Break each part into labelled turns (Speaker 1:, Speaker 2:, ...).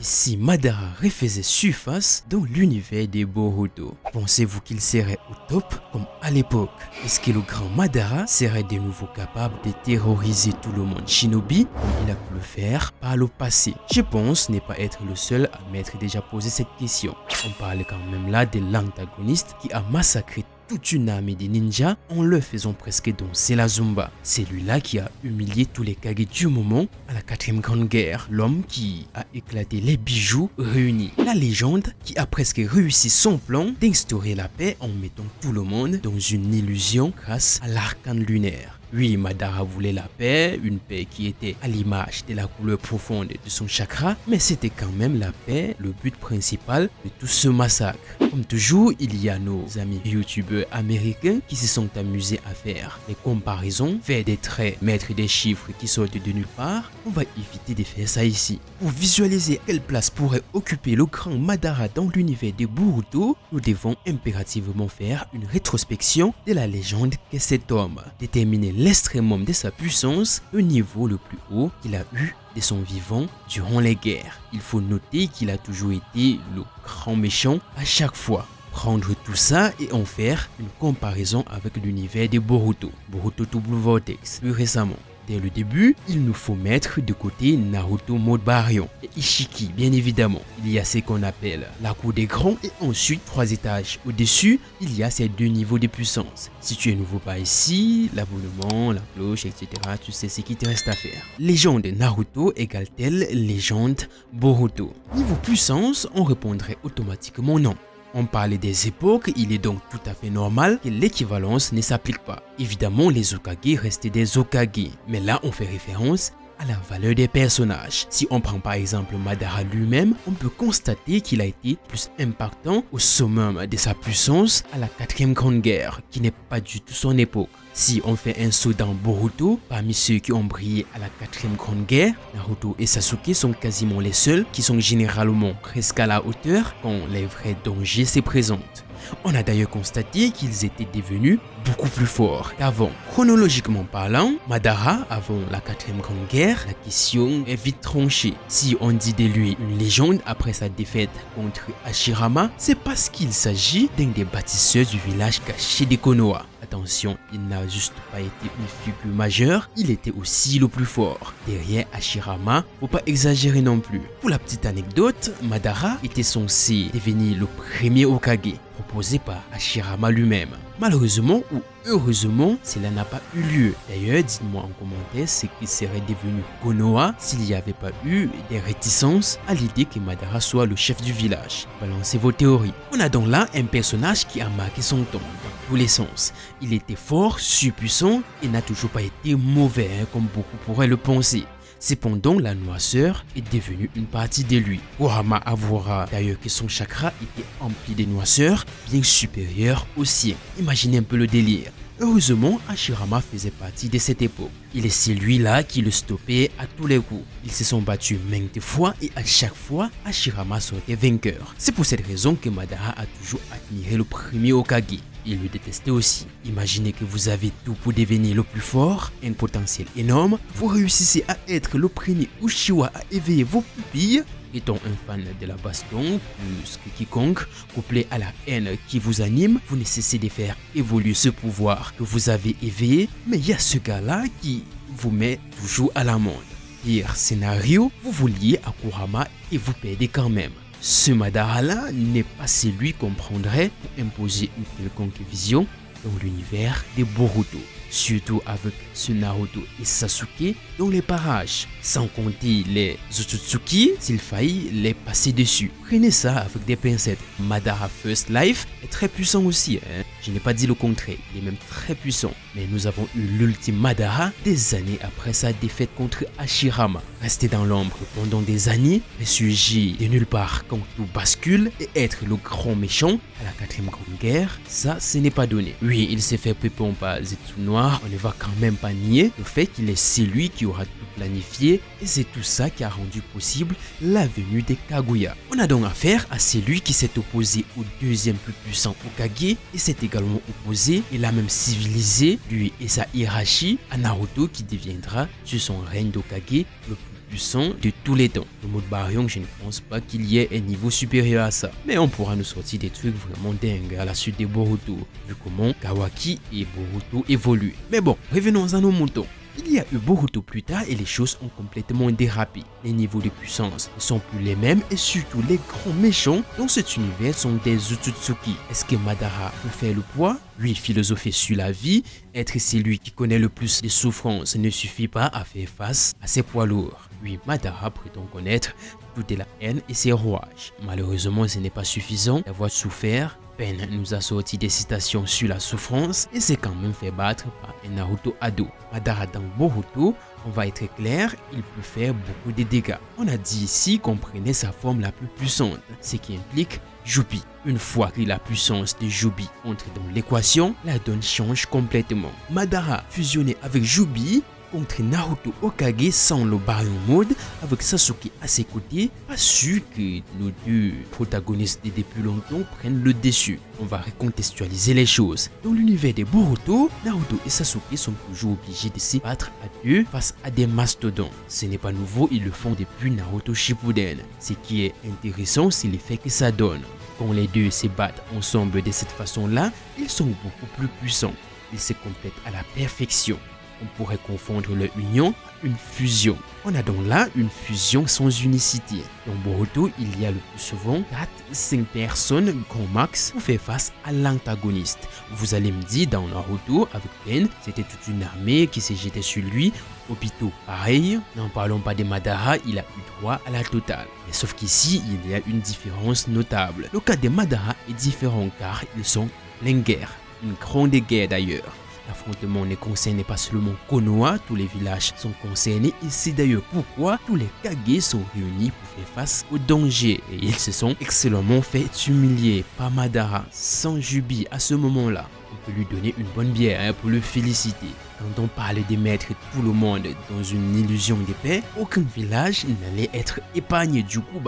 Speaker 1: Et si Madara refaisait surface dans l'univers des Boruto? Pensez-vous qu'il serait au top comme à l'époque? Est-ce que le grand Madara serait de nouveau capable de terroriser tout le monde shinobi comme il a pu le faire par le passé? Je pense ne pas être le seul à m'être déjà posé cette question. On parle quand même là de l'antagoniste qui a massacré toute une armée de ninjas en leur faisant presque danser la Zumba. C'est lui-là qui a humilié tous les Kage du moment à la 4e grande guerre. L'homme qui a éclaté les bijoux réunis. La légende qui a presque réussi son plan d'instaurer la paix en mettant tout le monde dans une illusion grâce à l'arcane lunaire. Oui, Madara voulait la paix, une paix qui était à l'image de la couleur profonde de son chakra, mais c'était quand même la paix, le but principal de tout ce massacre. Comme toujours, il y a nos amis youtubeurs américains qui se sont amusés à faire des comparaisons, faire des traits, mettre des chiffres qui sortent de nulle part. On va éviter de faire ça ici. Pour visualiser quelle place pourrait occuper le grand Madara dans l'univers de Boruto, nous devons impérativement faire une rétrospection de la légende qu'est cet homme, déterminer l'extrémum de sa puissance, le niveau le plus haut qu'il a eu de son vivant durant les guerres. Il faut noter qu'il a toujours été le grand méchant à chaque fois. Prendre tout ça et en faire une comparaison avec l'univers de Boruto, Boruto Double Vortex, plus récemment. Dès le début, il nous faut mettre de côté Naruto mode Baryon et Ishiki, bien évidemment. Il y a ce qu'on appelle la cour des grands et ensuite 3 étages. Au-dessus, il y a ces 2 niveaux de puissance. Si tu es nouveau par ici, l'abonnement, la cloche, etc., tu sais ce qui te reste à faire. Légende Naruto égale-t-elle légende Boruto? Niveau puissance, on répondrait automatiquement non. On parle des époques, il est donc tout à fait normal que l'équivalence ne s'applique pas. Évidemment, les Hokage restent des Hokage, mais là on fait référence à la valeur des personnages. Si on prend par exemple Madara lui-même, on peut constater qu'il a été plus impactant au summum de sa puissance à la 4e grande guerre, qui n'est pas du tout son époque. Si on fait un saut dans Boruto, parmi ceux qui ont brillé à la 4e grande guerre, Naruto et Sasuke sont quasiment les seuls qui sont généralement presque à la hauteur quand les vrais dangers se présentent. On a d'ailleurs constaté qu'ils étaient devenus beaucoup plus forts qu'avant. Chronologiquement parlant, Madara, avant la 4e grande guerre, la question est vite tranchée. Si on dit de lui une légende après sa défaite contre Hashirama, c'est parce qu'il s'agit d'un des bâtisseurs du village caché de Konoha. Attention, il n'a juste pas été une figure majeure, il était aussi le plus fort. Derrière Hashirama, faut pas exagérer non plus. Pour la petite anecdote, Madara était censé devenir le premier Hokage, proposé par Hashirama lui-même. Malheureusement ou heureusement, cela n'a pas eu lieu. D'ailleurs, dites-moi en commentaire ce qui serait devenu Konoha s'il n'y avait pas eu des réticences à l'idée que Madara soit le chef du village. Balancez vos théories. On a donc là un personnage qui a marqué son temps dans tous les sens. Il était fort, surpuissant et n'a toujours pas été mauvais comme beaucoup pourraient le penser. Cependant, la noirceur est devenue une partie de lui. Kurama avouera d'ailleurs que son chakra était empli de noirceur bien supérieure au sien. Imaginez un peu le délire. Heureusement, Hashirama faisait partie de cette époque. Il est celui-là qui le stoppait à tous les coups. Ils se sont battus maintes fois et à chaque fois, Hashirama sortait vainqueur. C'est pour cette raison que Madara a toujours admiré le premier Hokage. Il le détestait aussi. Imaginez que vous avez tout pour devenir le plus fort, un potentiel énorme, vous réussissez à être le premier Uchiwa à éveiller vos pupilles. Étant un fan de la baston, plus que quiconque, couplé à la haine qui vous anime, vous ne cessez de faire évoluer ce pouvoir que vous avez éveillé, mais il y a ce gars-là qui vous met toujours à l'amende. Pire scénario, vous vous liez à Kurama et vous perdez quand même. Ce Madara-là n'est pas celui qu'on prendrait pour imposer une quelconque vision dans l'univers des Boruto. Surtout avec ce Naruto et Sasuke dans les parages. Sans compter les Otsutsuki, s'il faillit les passer dessus. Prenez ça avec des pincettes. Madara First Life est très puissant aussi. Je n'ai pas dit le contraire, il est même très puissant. Mais nous avons eu l'ultime Madara des années après sa défaite contre Hashirama. Rester dans l'ombre pendant des années, ressurgir de nulle part quand tout bascule et être le grand méchant à la 4e grande guerre, ça ce n'est pas donné. Oui, il s'est fait pépon par Zetsu Noir, on ne va quand même pas nier le fait qu'il est celui qui aura tout planifié et c'est tout ça qui a rendu possible la venue des Kaguya. On a donc affaire à celui qui s'est opposé au deuxième plus puissant Hokage et s'est également opposé et l'a même civilisé, lui et sa hiérarchie, à Naruto qui deviendra sur son règne d'Hokage le plus puissant de tous les temps. Le mode Baryon, je ne pense pas qu'il y ait un niveau supérieur à ça. Mais on pourra nous sortir des trucs vraiment dingues à la suite de Boruto, vu comment Kawaki et Boruto évoluent. Mais bon, revenons à nos moutons. Il y a eu Boruto plus tard et les choses ont complètement dérapé. Les niveaux de puissance ne sont plus les mêmes et surtout les grands méchants dans cet univers sont des Otsutsuki. Est-ce que Madara peut faire le poids? Lui, philosopher sur la vie, être celui qui connaît le plus de souffrances ne suffit pas à faire face à ses poids lourds. Oui, Madara prétend connaître toute la haine et ses rouages. Malheureusement, ce n'est pas suffisant d'avoir souffert. Pen nous a sorti des citations sur la souffrance et s'est quand même fait battre par un Naruto ado. Madara dans Boruto, on va être clair, il peut faire beaucoup de dégâts. On a dit ici qu'on prenait sa forme la plus puissante, ce qui implique Jubi. Une fois que la puissance de Jubi entre dans l'équation, la donne change complètement. Madara fusionné avec Jubi contre Naruto Hokage sans le Baryon Mode avec Sasuke à ses côtés, pas sûr que nos deux protagonistes depuis longtemps prennent le dessus. On va recontextualiser les choses. Dans l'univers de Boruto, Naruto et Sasuke sont toujours obligés de se battre à deux face à des mastodons. Ce n'est pas nouveau, ils le font depuis Naruto Shippuden. Ce qui est intéressant, c'est l'effet que ça donne. Quand les deux se battent ensemble de cette façon-là, ils sont beaucoup plus puissants. Ils se complètent à la perfection. On pourrait confondre leur union à une fusion. On a donc là une fusion sans unicité. Dans Boruto, il y a le plus souvent 4-5 personnes grand max pour faire face à l'antagoniste. Vous allez me dire, dans Naruto, avec Pen, c'était toute une armée qui s'est jetée sur lui. Obito, pareil. N'en parlons pas de Madara, il a eu droit à la totale. Mais sauf qu'ici, il y a une différence notable. Le cas de Madara est différent car ils sont plein guerre. Une grande guerre d'ailleurs. L'affrontement ne concerne pas seulement Konoha, tous les villages sont concernés et c'est d'ailleurs pourquoi tous les Kage sont réunis pour faire face au danger et ils se sont excellemment fait humilier par Madara sans Jubi à ce moment-là. On peut lui donner une bonne bière pour le féliciter. Quand on parle de mettre tout le monde dans une illusion de paix, aucun village n'allait être épargné du coup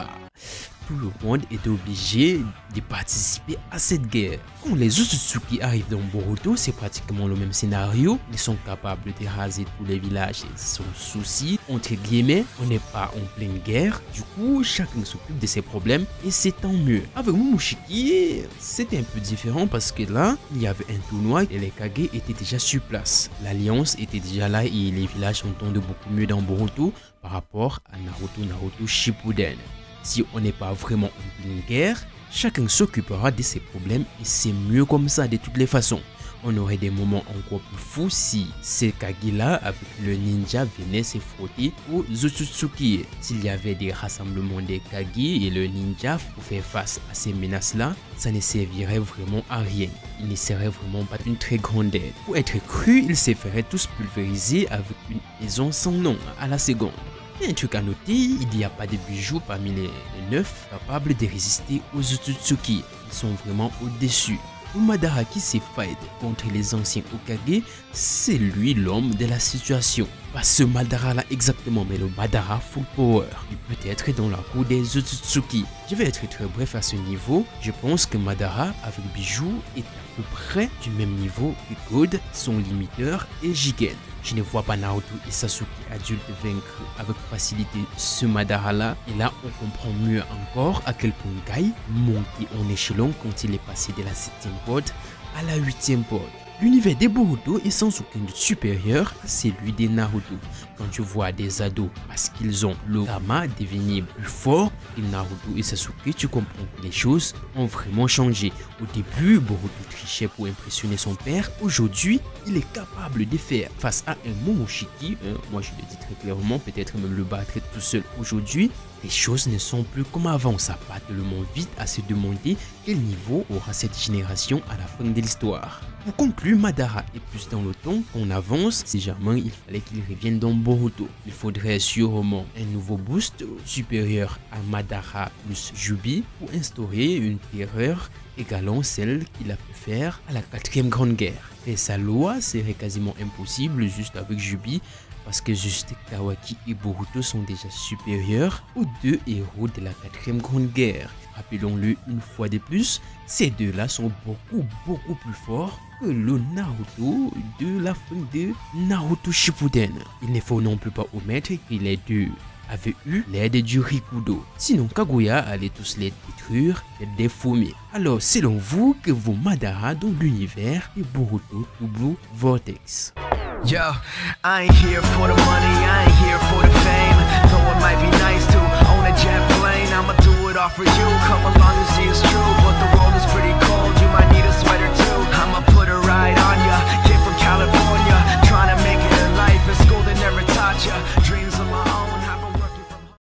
Speaker 1: tout le monde était obligé de participer à cette guerre. Quand les Otsutsuki arrivent dans Boruto, c'est pratiquement le même scénario. Ils sont capables de raser tous les villages sans souci. Entre guillemets, on n'est pas en pleine guerre. Du coup, chacun s'occupe de ses problèmes et c'est tant mieux. Avec Momoshiki, c'était un peu différent parce que là, il y avait un tournoi et les Kage étaient déjà sur place. L'alliance était déjà là et les villages s'entendent beaucoup mieux dans Boruto par rapport à Naruto Shippuden. Si on n'est pas vraiment en pleine guerre, chacun s'occupera de ses problèmes et c'est mieux comme ça de toutes les façons. On aurait des moments encore plus fous si ces Kage-là avec le ninja venaient se frotter aux Otsutsuki. S'il y avait des rassemblements des Kage et le ninja pour faire face à ces menaces-là, ça ne servirait vraiment à rien. Il ne serait vraiment pas une très grande aide. Pour être cru, ils se feraient tous pulvériser avec une maison sans nom à la seconde. Et un truc à noter, il n'y a pas de bijoux parmi les 9 capables de résister aux Otsutsuki. Ils sont vraiment au-dessus. Le Madara qui se fight contre les anciens Hokage, c'est lui l'homme de la situation. Pas ce Madara là exactement, mais le Madara full power. Il peut être dans la cour des Otsutsuki. Je vais être très bref à ce niveau. Je pense que Madara avec bijoux est à peu près du même niveau que God, son limiteur et Jigen. Je ne vois pas Naruto et Sasuke adultes vaincre avec facilité ce Madara là. Et là, on comprend mieux encore à quel point Guy monte en échelon quand il est passé de la 7e porte à la 8e porte. L'univers des Boruto est sans aucun doute supérieur à celui des Naruto. Quand tu vois des ados parce qu'ils ont le Kama devenir plus fort que Naruto et Sasuke, tu comprends que les choses ont vraiment changé. Au début, Boruto trichait pour impressionner son père. Aujourd'hui, il est capable de faire face à un Momoshiki. Moi, je le dis très clairement, peut-être même le battre tout seul aujourd'hui. Les choses ne sont plus comme avant. Ça part tellement vite à se demander quel niveau aura cette génération à la fin de l'histoire. Pour conclure, Madara est plus dans le temps qu'on avance. Si jamais il fallait qu'il revienne dans Boruto, il faudrait sûrement un nouveau boost supérieur à Madara plus Jubi pour instaurer une terreur égalant celle qu'il a pu faire à la 4e grande guerre. Et sa loi serait quasiment impossible juste avec Jubi parce que juste Kawaki et Boruto sont déjà supérieurs aux deux héros de la 4e grande guerre. Rappelons-le une fois de plus, ces deux-là sont beaucoup plus forts que le Naruto de la fin de Naruto Shippuden. Il ne faut non plus pas omettre que les deux avait eu l'aide du Rikudo. Sinon Kaguya allait tous les détruire et les déformer. Alors selon vous, que vaut Madara dans l'univers de Boruto ou Blue Vortex?
Speaker 2: Yo, I ain't here for the money, I ain't here for the fame. Though it might be nice to